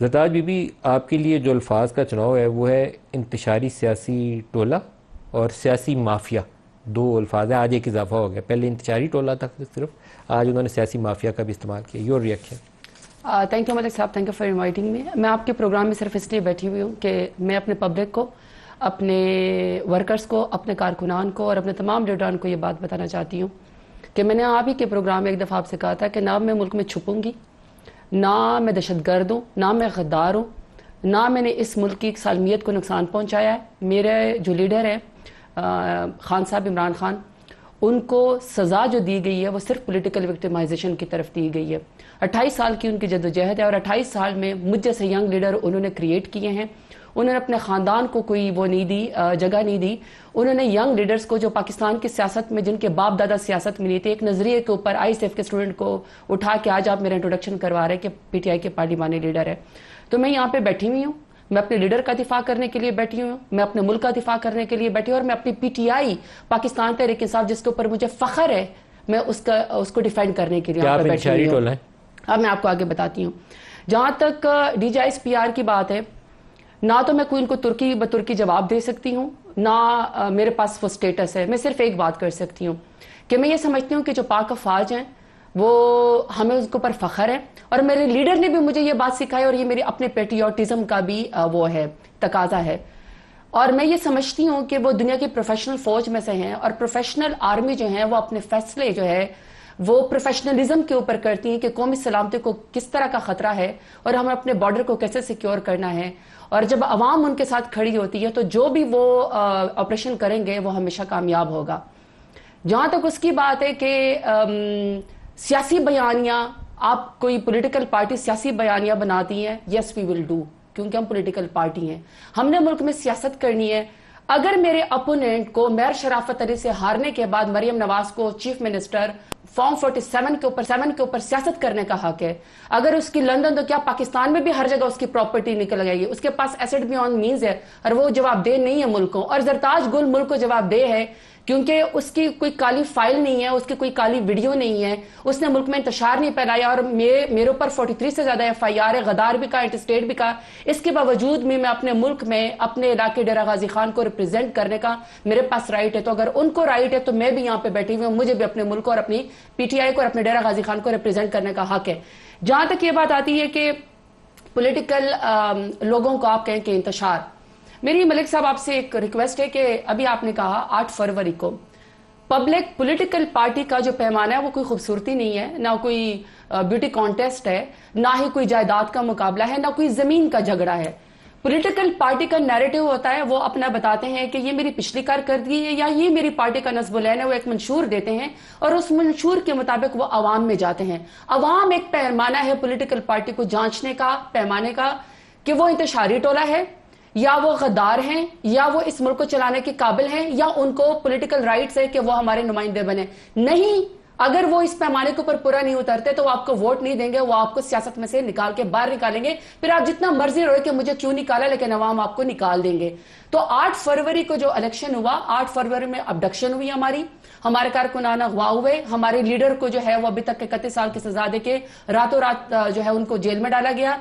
Zartaj be be, آپ کے لیے جو الفاظ کا چناؤ ہے وہ ہے انتشاری سیاسی ٹولہ اور سیاسی مافیا، دو الفاظ ہیں، آج ایک اضافہ ہو گیا، پہلے انتشاری ٹولہ تک صرف، آج انہوں نے سیاسی مافیا کا بھی استعمال کیا. Your reaction? تھینک یو ملک صاحب، thank you for inviting me. میں آپ کے پروگرام میں صرف اس لیے بیٹھی ہوئی ہوں کہ میں اپنے پبلک کو، اپنے ورکرز کو، اپنے کارکنان کو اور اپنے تمام لیڈران کو یہ بات بتانا چاہتی ہوں کہ میں نے آپ ہی کے پروگرام میں ایک دفعہ آپ سے کہا تھا کہ نہ میں ملک میں چھپوں گی، نہ میں دہشت گرد ہوں، نہ میں غدار ہوں، نہ میں نے اس ملک کی سالمیت کو نقصان پہنچایا ہے. میرے جو لیڈر ہیں خان صاحب، عمران خان، ان کو سزا جو دی گئی ہے وہ صرف پولیٹیکل وکٹمائزیشن کی طرف دی گئی ہے. 28 سال کی ان کی جدوجہد ہے اور 28 سال میں مجھ جیسے ینگ لیڈر انہوں نے کریٹ کیے ہیں. انہوں نے اپنے خاندان کو کوئی وہ نہیں دی، جگہ نہیں دی. انہوں نے ینگ لیڈرز کو جو پاکستان کی سیاست میں، جن کے باپ دادا سیاست میں نہیں تھے، ایک نظریے کے اوپر آئی ایس ایف کے اسٹوڈنٹ کو اٹھا کے آج آپ میرا انٹروڈکشن کروا رہے ہیں کہ پی ٹی آئی کے پارلیمانی لیڈر ہے. تو میں یہاں پہ بیٹھی ہوئی ہوں، میں اپنے لیڈر کا دفاع کرنے کے لیے بیٹھی ہوں، میں اپنے ملک کا دفاع کرنے کے لیے بیٹھی ہوں، اور میں اپنی P T I Pakistan Tehreek Insaf جس کے اوپر مجھے فخر ہے، میں اس کو ڈیفینڈ کرنے کے لیے یہاں پہ بیٹھی ہوئی ہوں. اب میں آپ کو آگے بتاتی ہوں. جہاں تک D G S P R کی بات ہے، نہ تو میں کوئی ان کو ترکی بترکی جواب دے سکتی ہوں، نہ میرے پاس وہ سٹیٹس ہے. میں صرف ایک بات کر سکتی ہوں کہ میں یہ سمجھتی ہوں کہ جو پاک افواج ہیں وہ ہمیں اس کے اوپر فخر ہے، اور میرے لیڈر نے بھی مجھے یہ بات سکھائی، اور یہ میری اپنے پیٹریوٹزم کا بھی وہ ہے، تقاضا ہے. اور میں یہ سمجھتی ہوں کہ وہ دنیا کی پروفیشنل فوج میں سے ہیں، اور پروفیشنل آرمی جو ہیں وہ اپنے فیصلے جو ہے وہ پروفیشنلزم کے اوپر کرتی ہیں کہ قومی سلامتی کو کس طرح کا خطرہ ہے اور ہمیں اپنے بارڈر کو کیسے سیکیور کرنا ہے. اور جب عوام ان کے ساتھ کھڑی ہوتی ہے تو جو بھی وہ آپریشن کریں گے وہ ہمیشہ کامیاب ہوگا. جہاں تک اس کی بات ہے کہ سیاسی بیانیاں، آپ کوئی پولیٹیکل پارٹی سیاسی بیانیاں بناتی ہیں، یس وی ول ڈو، کیونکہ ہم پولیٹیکل پارٹی ہیں، ہم نے ملک میں سیاست کرنی ہے. اگر میرے اپوننٹ کو میر شرافت علی سے ہارنے کے بعد مریم نواز کو چیف منسٹر فارم 47 کے اوپر سیاست کرنے کا حق ہے، اگر اس کی لندن، تو کیا پاکستان میں بھی ہر جگہ اس کی پراپرٹی نکل گئی ہے؟ اس کے پاس ایسٹ بیونڈ مینز ہے، اور وہ جواب دہ نہیں ہے ملک کو. اور زرتاج گل ملک کو جواب دہ ہے کیونکہ اس کی کوئی کالی فائل نہیں ہے، اس کی کوئی کالی ویڈیو نہیں ہے، اس نے ملک میں انتشار نہیں پھیلایا. اور میرے اوپر 43 سے زیادہ ایف آئی آر ہے، غدار بھی کا، انٹرسٹیٹ بھی کا. اس کے باوجود میں اپنے ملک میں اپنے علاقے ڈیرہ غازی خان کو ریپرزینٹ کرنے کا میرے پاس رائٹ ہے. تو اگر ان کو رائٹ ہے تو میں بھی یہاں پہ بیٹھی ہوئی ہوں، مجھے بھی اپنے ملک کو اور اپنی پی ٹی آئی کو اور اپنے ڈیرہ غازی خان کو ریپرزینٹ کرنے کا حق ہے. جہاں تک یہ بات آتی ہے کہ پولیٹیکل لوگوں کو آپ کہیں کہ انتشار، میری ملک صاحب آپ سے ایک ریکویسٹ ہے کہ ابھی آپ نے کہا 8 فروری کو پبلک پولیٹیکل پارٹی کا جو پیمانہ ہے وہ کوئی خوبصورتی نہیں ہے، نہ کوئی بیوٹی کانٹیسٹ ہے، نہ ہی کوئی جائیداد کا مقابلہ ہے، نہ کوئی زمین کا جھگڑا ہے. پولیٹیکل پارٹی کا نیریٹو ہوتا ہے، وہ اپنا بتاتے ہیں کہ یہ میری پچھلی کارکردگی ہے یا یہ میری پارٹی کا نصب العین ہے. وہ ایک منشور دیتے ہیں اور اس منشور کے مطابق وہ عوام میں جاتے ہیں. عوام ایک پیمانہ ہے پولیٹیکل پارٹی کو جانچنے کا، پیمانے کا، کہ وہ انتشاری ٹولہ ہے، یا وہ غدار ہیں، یا وہ اس ملک کو چلانے کے قابل ہیں، یا ان کو پولیٹیکل رائٹس ہے کہ وہ ہمارے نمائندے بنے. نہیں، اگر وہ اس پیمانے کے اوپر پورا نہیں اترتے تو وہ آپ کو ووٹ نہیں دیں گے، وہ آپ کو سیاست میں سے نکال کے باہر نکالیں گے. پھر آپ جتنا مرضی روئے کہ مجھے کیوں نکالا، لیکن عوام آپ کو نکال دیں گے. تو 8 فروری کو جو الیکشن ہوا، 8 فروری میں ابڈکشن ہوئی، ہمارے کارکنان اغوا ہوئے، ہمارے لیڈر کو جو ہے وہ ابھی تک 31 سال کی سزا دے کے راتوں رات جو ہے ان کو جیل میں ڈالا گیا.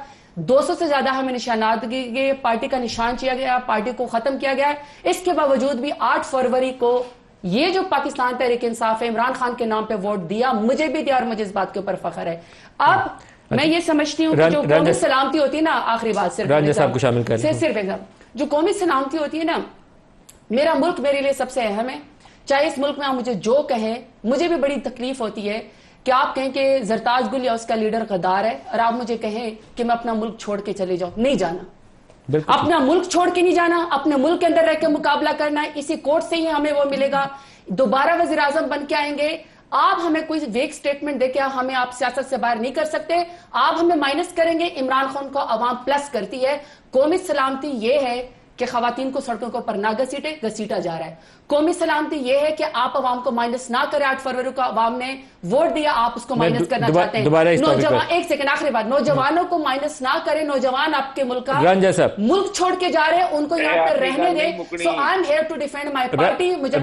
200 سے زیادہ ہمیں نشانات گئے، پارٹی کا نشان کیا گیا، پارٹی کو ختم کیا گیا. اس کے باوجود بھی 8 فروری کو یہ جو پاکستان تحریک انصاف ہے، عمران خان کے نام پہ ووٹ دیا، مجھے بھی دیا، اور مجھے اس بات کے اوپر فخر ہے. اب میں یہ سمجھتی ہوں کہ جو قومی سلامتی ہوتی ہے نا، آخری بات صرف جو قومی سلامتی ہوتی ہے نا، میرا ملک میرے لیے سب سے اہم ہے. چاہے اس ملک میں آپ مجھے جو کہیں، مجھے بھی بڑی تکلیف ہوتی ہے کہ آپ کہیں کہ زرتاج گل یا اس کا لیڈر غدار ہے، اور آپ مجھے کہیں کہ میں اپنا ملک چھوڑ کے چلے جاؤں. نہیں جانا، اپنا ملک چھوڑ کے نہیں جانا، اپنے ملک کے اندر رہ کے مقابلہ کرنا ہے. اسی کوٹ سے ہی ہمیں وہ ملے گا. دوبارہ وزیر اعظم بن کے آئیں گے، آپ ہمیں کوئی ویک سٹیٹمنٹ دے کے ہمیں آپ سیاست سے باہر نہیں کر سکتے. آپ ہمیں مائنس کریں گے، عمران خان کو عوام پلس کرتی ہے. قومی سلامتی یہ ہے کہ خواتین کو سڑکوں کے اوپر نہ گھسیٹا جا رہا ہے. قومی سلامتی یہ ہے کہ آپ عوام کو مائنس نہ کریں. 8 فروری کو عوام نے ووٹ دیا، آپ اس کو مائنس کرنا چاہتے ہیں. نوجوان، ایک سیکنڈ، آخری بات، نوجوانوں کو مائنس نہ کریں. نوجوان آپ کے ملک کا ملک چھوڑ کے جا رہے ہیں، ان کو یہاں پر رہنے دیں. So I am here to defend my party. مجھے